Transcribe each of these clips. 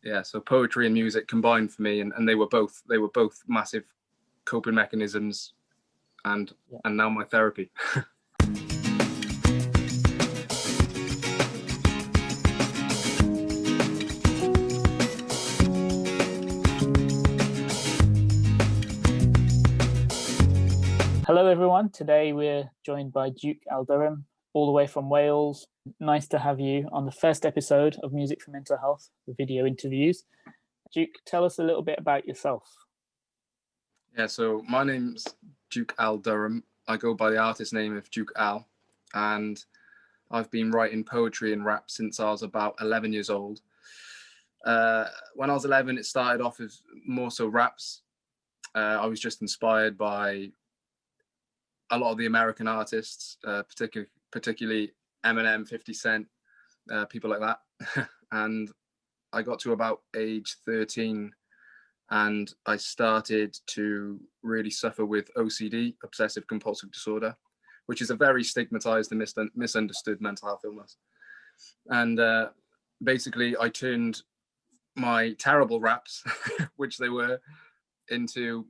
Yeah, so poetry and music combined for me, and they were both massive coping mechanisms, and now my therapy. Hello everyone, today we're joined by Duke Aldurum, all the way from Wales. Nice to have you on the first episode of Music for Mental Health, the video interviews. Duke, tell us a little bit about yourself. Yeah, so my name's Duke Aldurum. I go by the artist name of Duke Al, and I've been writing poetry and rap since I was about 11 years old. When I was 11, it started off as more so raps. I was just inspired by a lot of the American artists, particularly Eminem, 50 Cent, people like that. And I got to about age 13 and I started to really suffer with OCD, obsessive compulsive disorder, which is a very stigmatized and misunderstood mental health illness. And basically I turned my terrible raps, which they were, into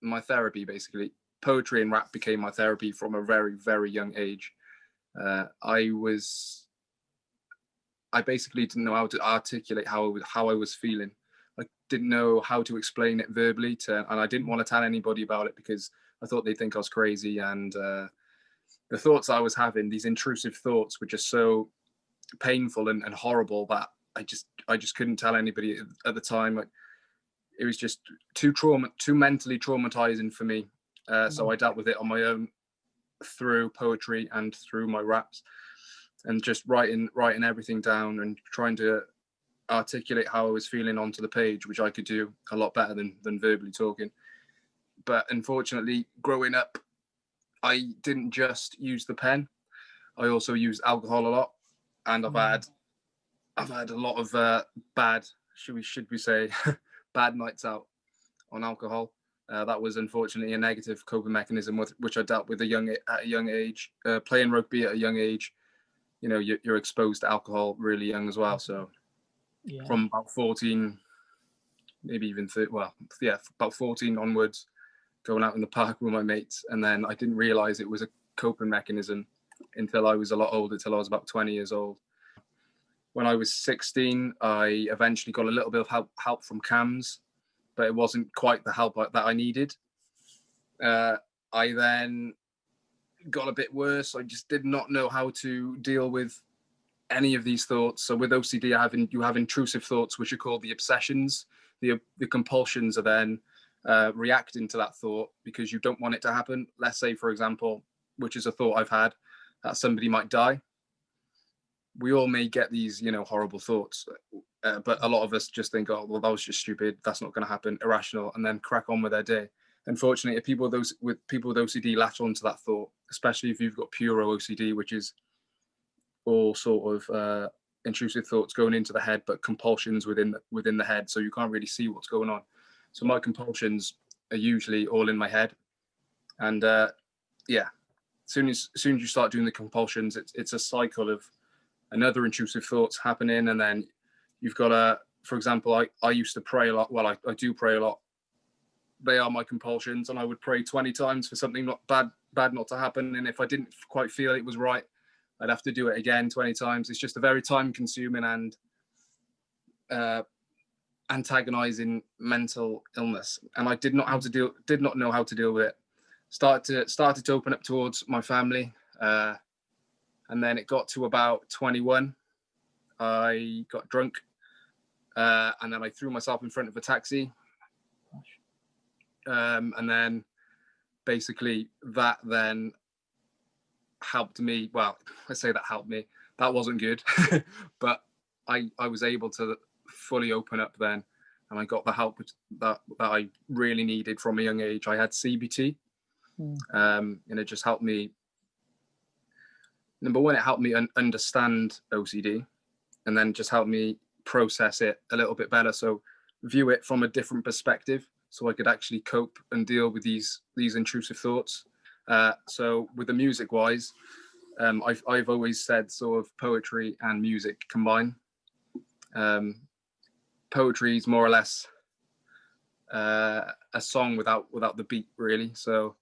my therapy. Basically poetry and rap became my therapy from a very, very young age. I basically didn't know how to articulate how I was feeling. I didn't know how to explain it verbally and I didn't want to tell anybody about it because I thought they'd think I was crazy. And the thoughts I was having, these intrusive thoughts, were just so painful and horrible that I just couldn't tell anybody at the time. It was just too mentally traumatizing for me. So I dealt with it on my own through poetry and through my raps, and just writing everything down and trying to articulate how I was feeling onto the page, which I could do a lot better than verbally talking. But unfortunately, growing up, I didn't just use the pen. I also used alcohol a lot, and I've had a lot of bad, should we say, bad nights out on alcohol. That was unfortunately a negative coping mechanism which I dealt with at a young age. Playing rugby at a young age, you know, you're exposed to alcohol really young as well. So from about 14, maybe even 30, about 14 onwards, going out in the park with my mates. And then I didn't realize it was a coping mechanism until I was a lot older, till I was about 20 years old. When I was 16, I eventually got a little bit of help from CAMHS, but it wasn't quite the help that I needed. I then got a bit worse. I just did not know how to deal with any of these thoughts. So with OCD, you have intrusive thoughts, which are called the obsessions. The compulsions are then reacting to that thought because you don't want it to happen. Let's say, for example, which is a thought I've had, that somebody might die. We all may get these, horrible thoughts, but a lot of us just think, oh, well, that was just stupid. That's not going to happen, irrational, and then crack on with their day. Unfortunately, if people with OCD latch onto that thought, especially if you've got pure OCD, which is all sort of intrusive thoughts going into the head, but compulsions within the head, so you can't really see what's going on. So my compulsions are usually all in my head, and as soon as you start doing the compulsions, it's a cycle of another intrusive thoughts happening, and then you've got for example, I used to pray a lot. Well, I do pray a lot. They are my compulsions, and I would pray 20 times for something not bad not to happen. And if I didn't quite feel it was right, I'd have to do it again 20 times. It's just a very time consuming and antagonizing mental illness. And I did not know how to deal with it. Started to open up towards my family. And then it got to about 21. I got drunk, and then I threw myself in front of a taxi. And then basically that then helped me. Well, I say that helped me. That wasn't good, but I was able to fully open up then, and I got the help that I really needed from a young age. I had CBT, and it just helped me. Number one, it helped me understand OCD, and then just helped me process it a little bit better. So view it from a different perspective, so I could actually cope and deal with these intrusive thoughts. So with the music wise, I've always said sort of poetry and music combine. poetry is more or less a song without the beat, really. So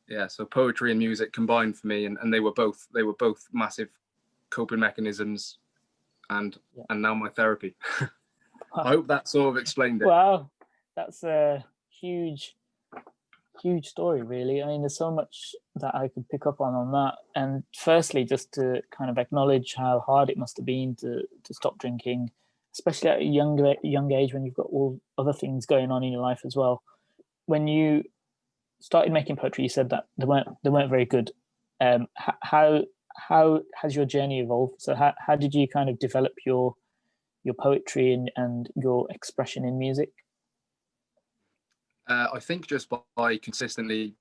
yeah, so poetry and music combined for me, and they were both massive coping mechanisms, and now my therapy. I hope that sort of explained it. Wow, that's a huge story, really. I mean, there's so much that I could pick up on that. And firstly, just to kind of acknowledge how hard it must have been to stop drinking, especially at a young age when you've got all other things going on in your life as well. When you started making poetry, you said that they weren't very good. How has your journey evolved? So how did you kind of develop your poetry and your expression in music? I think just by consistently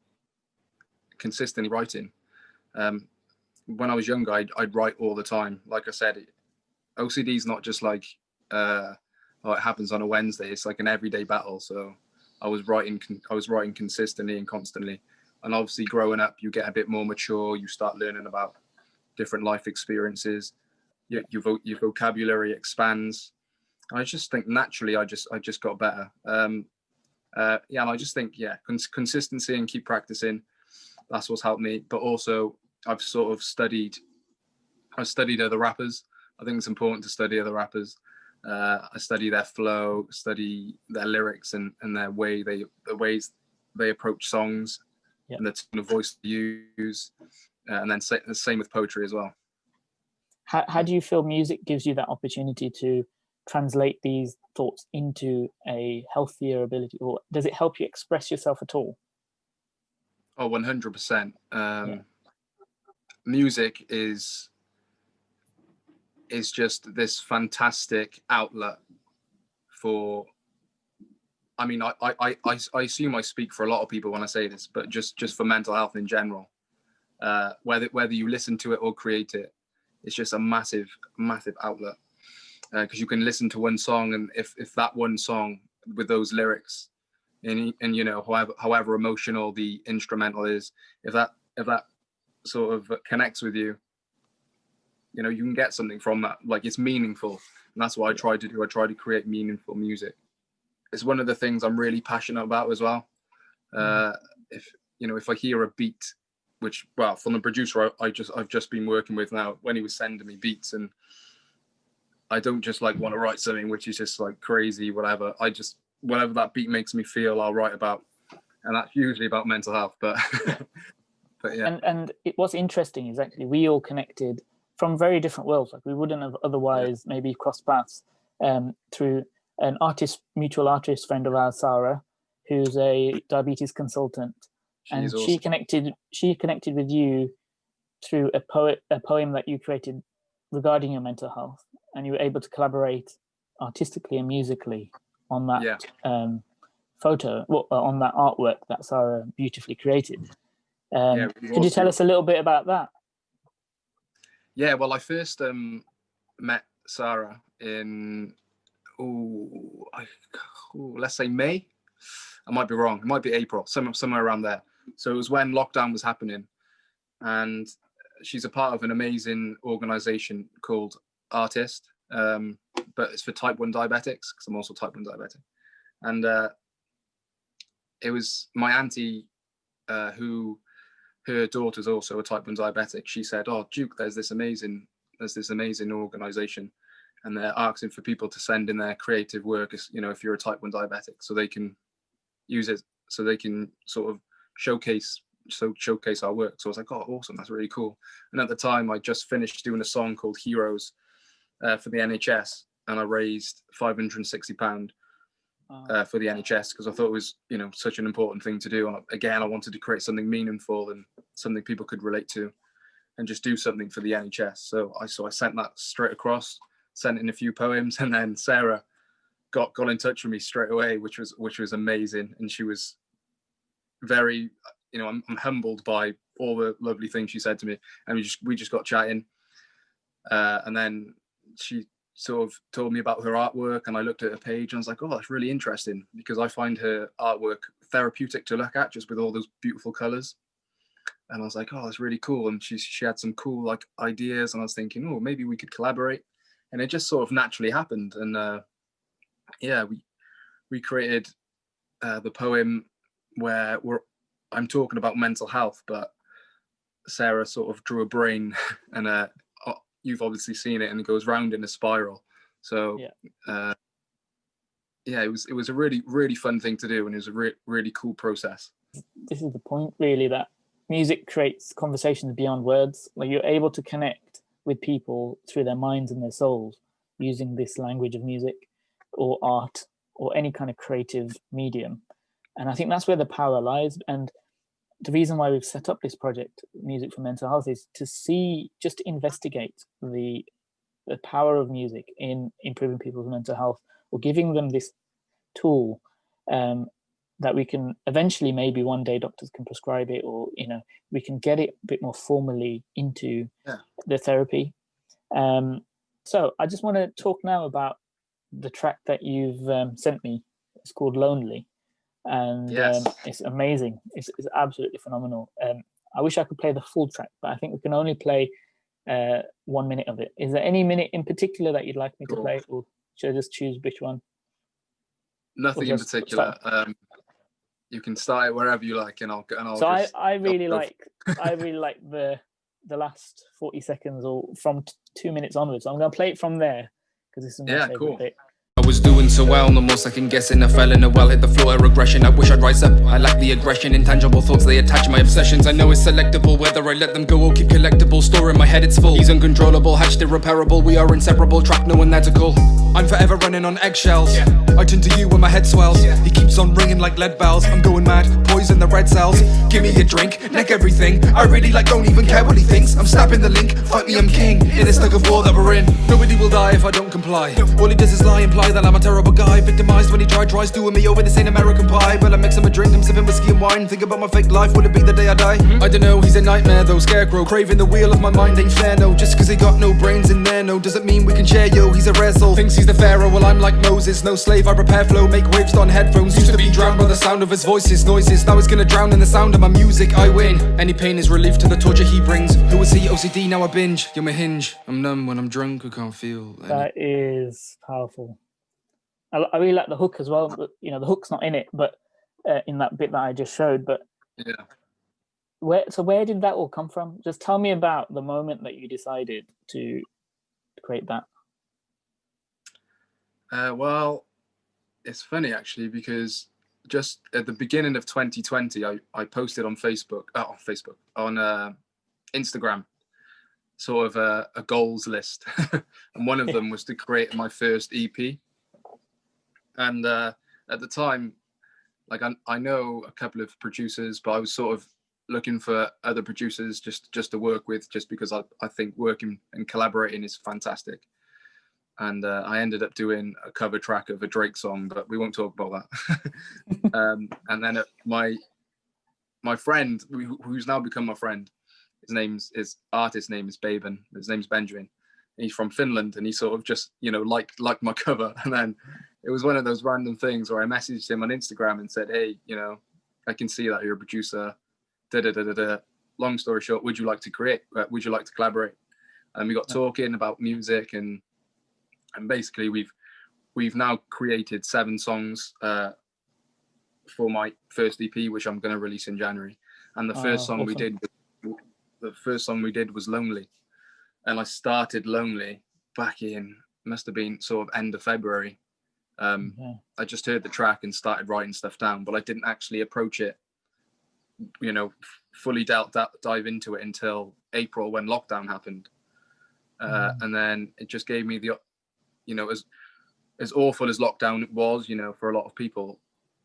writing. When I was younger, I'd write all the time. Like I said, OCD is not just like it happens on a Wednesday. It's like an everyday battle. So I was writing consistently and constantly. And obviously, growing up, you get a bit more mature. You start learning about different life experiences. Your vocabulary expands. And I just think naturally, I just got better. And I just think, consistency and keep practicing. That's what's helped me. But also, I've studied other rappers. I think it's important to study other rappers. I study their flow, study their lyrics, and the ways they approach songs, and the tone of voice they use, and then the same with poetry as well. How do you feel music gives you that opportunity to translate these thoughts into a healthier ability, or does it help you express yourself at all? Oh, 100%. Music is just this fantastic outlet for, I mean, I assume I speak for a lot of people when I say this, but just for mental health in general, whether you listen to it or create it, it's just a massive outlet. Because you can listen to one song, and if that one song with those lyrics, and you know, however emotional the instrumental is, if that sort of connects with you, you know, you can get something from that. Like, it's meaningful, and that's what I try to do. I try to create meaningful music. It's one of the things I'm really passionate about as well. If I hear a beat, which, well, from the producer I've just been working with now, when he was sending me beats, and I don't just like want to write something which is just like crazy, whatever. Whatever that beat makes me feel, I'll write about, and that's usually about mental health. But but yeah. And what's interesting is actually we all connected from very different worlds. Like, we wouldn't have otherwise maybe crossed paths through an mutual artist friend of ours, Sarah, who's a diabetes consultant, and awesome. She connected with you through a poem that you created regarding your mental health, and you were able to collaborate artistically and musically on that photo, on that artwork that Sarah beautifully created. Could you tell us a little bit about that? Yeah, well, I first met Sarah in, let's say May. I might be wrong. It might be April, somewhere around there. So it was when lockdown was happening, and she's a part of an amazing organization called Artist, but it's for type 1 diabetics, because I'm also type 1 diabetic. And it was my auntie, who, her daughter's also a type 1 diabetic. She said, "Oh, Duke, there's this amazing organization, and they're asking for people to send in their creative work, you know, if you're a type 1 diabetic, so they can use it, so they can sort of showcase our work." So I was like, "Oh, awesome, that's really cool." And at the time, I just finished doing a song called Heroes for the NHS, and I raised £560 for the NHS, because I thought it was, you know, such an important thing to do. And again, I wanted to create something meaningful and something people could relate to, and just do something for the NHS. So I sent that straight across, sent in a few poems, and then Sarah got in touch with me straight away, which was amazing. And she was very, you know, I'm humbled by all the lovely things she said to me, and we just got chatting, and then she sort of told me about her artwork, and I looked at her page and I was like, "Oh, that's really interesting," because I find her artwork therapeutic to look at, just with all those beautiful colors. And I was like, "Oh, that's really cool." And she had some cool like ideas, and I was thinking, "Oh, maybe we could collaborate." And it just sort of naturally happened. And yeah, we created the poem where I'm talking about mental health, but Sarah sort of drew a brain, and you've obviously seen it, and it goes round in a spiral. So yeah, it was a really, really fun thing to do, and it was a really cool process. This is the point, really, that music creates conversations beyond words. Like, you're able to connect with people through their minds and their souls using this language of music or art or any kind of creative medium. And I think that's where the power lies. And the reason why we've set up this project, Music for Mental Health, is to investigate the power of music in improving people's mental health, or giving them this tool that we can eventually, maybe one day doctors can prescribe it, or we can get it a bit more formally into the therapy. So I just want to talk now about the track that you've sent me. It's called Lonely, and it's amazing. It's absolutely phenomenal. I wish I could play the full track, but I think we can only play 1 minute of it. Is there any minute in particular that you'd like me to play, or should I just choose which one? Nothing in particular. You can start it wherever you like, and I'll. So I really like the last 40 seconds, or from 2 minutes onwards. So I'm going to play it from there because this is my favorite bit. I was doing so well, no more second guessing. I fell in a well, hit the floor, regression. I wish I'd rise up. I lack the aggression, intangible thoughts, they attach my obsessions. I know it's selectable, whether I let them go or keep collectible. Store in my head, it's full. He's uncontrollable, hatched irreparable. We are inseparable, track no unethical. I'm forever running on eggshells. I turn to you when my head swells. He keeps on ringing like lead bells. I'm going mad, poison the red cells. Give me a drink, neck everything. I really don't even care what he thinks. I'm snapping the link, fight me, I'm king. In this tug of war that we're in. Nobody will die if I don't comply. All he does is lie, imply that I'm a terrible guy. Victimized when he tries doing me over. This ain't American Pie. But I mix him a drink, I'm sipping whiskey and wine. Think about my fake life, will it be the day I die? I don't know, he's a nightmare though, scarecrow. Craving the wheel of my mind ain't fair, no. Just cause he got no brains in there, no. Doesn't mean we can share, yo. He's a rare soul, thinks he's the pharaoh. Well, I'm like Moses, no slave, I prepare flow. Make waves on headphones, used to be drowned by the sound of his voices, noises. Now he's gonna drown in the sound of my music, I win. Any pain is relief to the torture he brings. Who was he? OCD, now I binge. You're my hinge, I'm numb when I'm drunk, I can't feel any. That is powerful. I really like the hook as well. But, the hook's not in it, but in that bit that I just showed. But where did that all come from? Just tell me about the moment that you decided to create that. Well, it's funny actually, because just at the beginning of 2020, I posted on on Instagram, sort of a goals list, and one of them was to create my first EP. And at the time, I know a couple of producers, but I was sort of looking for other producers just to work with, just because I think working and collaborating is fantastic. And I ended up doing a cover track of a Drake song, but we won't talk about that. And then my friend, who's now become my friend, his artist name is Baben. His name's Benjamin. He's from Finland, and he sort of just liked my cover. And then it was one of those random things where I messaged him on Instagram and said, hey, I can see that you're a producer. Long story short, would you like to create? Would you like to collaborate? And we got talking about music, and basically we've now created 7 songs for my first EP, which I'm going to release in January. And the first song we did was Lonely. And I started Lonely back in, must have been sort of end of February. I just heard the track and started writing stuff down, but I didn't actually approach it, fully dive into it until April, when lockdown happened. And then it just gave me the, as awful as lockdown was, for a lot of people,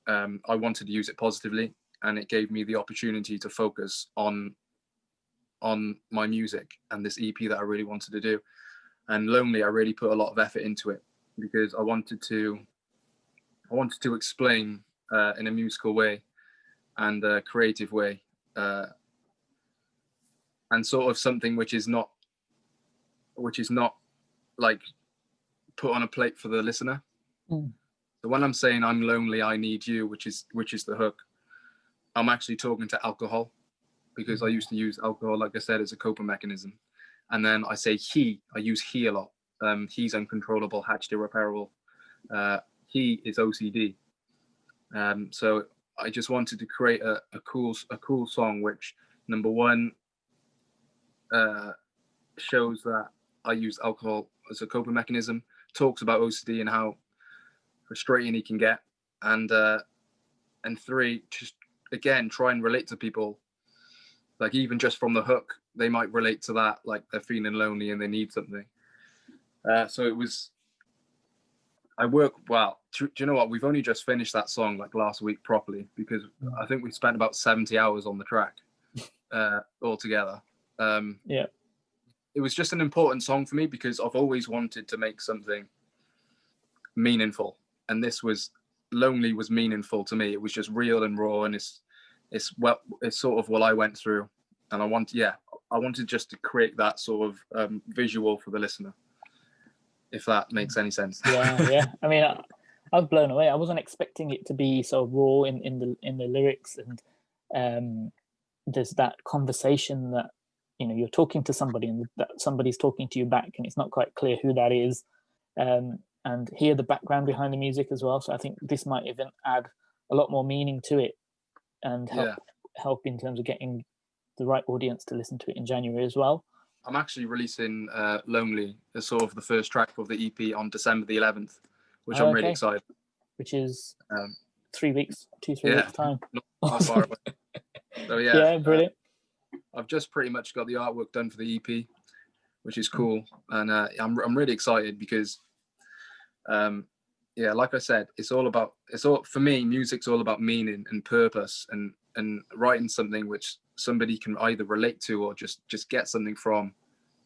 I wanted to use it positively, and it gave me the opportunity to focus on my music and this EP that I really wanted to do. And Lonely, I really put a lot of effort into it, because I wanted to explain in a musical way and a creative way, and sort of something which is not like put on a plate for the listener. So when I'm saying I'm lonely, I need you, which is the hook, I'm actually talking to alcohol, because I used to use alcohol, like I said, as a coping mechanism. And then I say I use he a lot. He's uncontrollable, hatched irreparable. he is OCD. So I just wanted to create a cool song, which, number one, shows that I use alcohol as a coping mechanism, talks about OCD and how frustrating he can get, and three, just again try and relate to people, like even just from the hook, they might relate to that, like they're feeling lonely and they need something. So it was, do you know what, we've only just finished that song like last week properly, because I think we spent about 70 hours on the track altogether. Yeah, it was just an important song for me because I've always wanted to make something meaningful, and this was Lonely was meaningful to me. It was just real and raw, and it's sort of what I went through, and I wanted just to create that sort of visual for the listener, if that makes any sense. yeah. I mean, I was blown away. I wasn't expecting it to be so raw in the lyrics, and there's that conversation that, you know, you're talking to somebody and that somebody's talking to you back, and it's not quite clear who that is, and hear the background behind the music as well. So I think this might even add a lot more meaning to it, and help in terms of getting the right audience to listen to it in January as well. I'm actually releasing Lonely as sort of the first track of the EP on December the 11th, which I'm really excited. Which is 3 weeks, 2-3 weeks time. Not far away. So yeah, brilliant. I've just pretty much got the artwork done for the EP, which is cool, and I'm really excited because, like I said, for me, music's all about meaning and purpose, and writing something which somebody can either relate to or just get something from.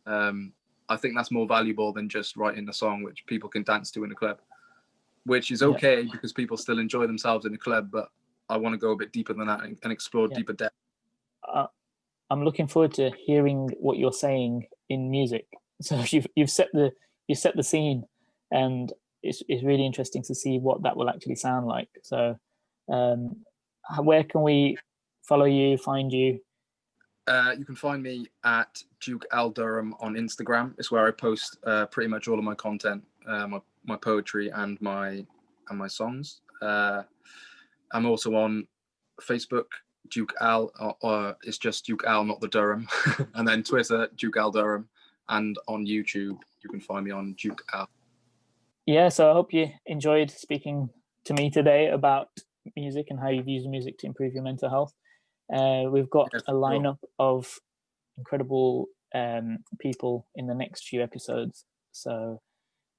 I think that's more valuable than just writing a song which people can dance to in a club, which is okay because people still enjoy themselves in a club, but I want to go a bit deeper than that and explore deeper depth. I'm looking forward to hearing what you're saying in music. So you've set the scene, and it's really interesting to see what that will actually sound like. So where can we follow you, find you? You can find me at Duke Al Durham on Instagram. It's where I post pretty much all of my content, my poetry and my songs. I'm also on Facebook, Duke Al, or it's just Duke Al, not the Durham. And then Twitter, Duke Al Durham, and on YouTube, you can find me on Duke Al. Yeah, so I hope you enjoyed speaking to me today about music and how you've used music to improve your mental health. We've got a lineup of incredible people in the next few episodes. So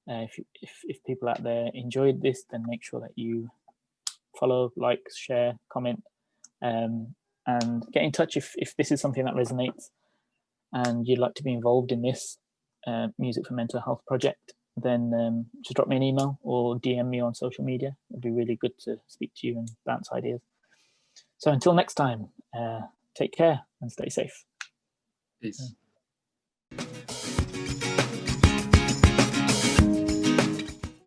if people out there enjoyed this, then make sure that you follow, like, share, comment, and get in touch if this is something that resonates and you'd like to be involved in this Music for Mental Health project. Then just drop me an email or DM me on social media. It'd be really good to speak to you and bounce ideas. So until next time, take care and stay safe. Peace.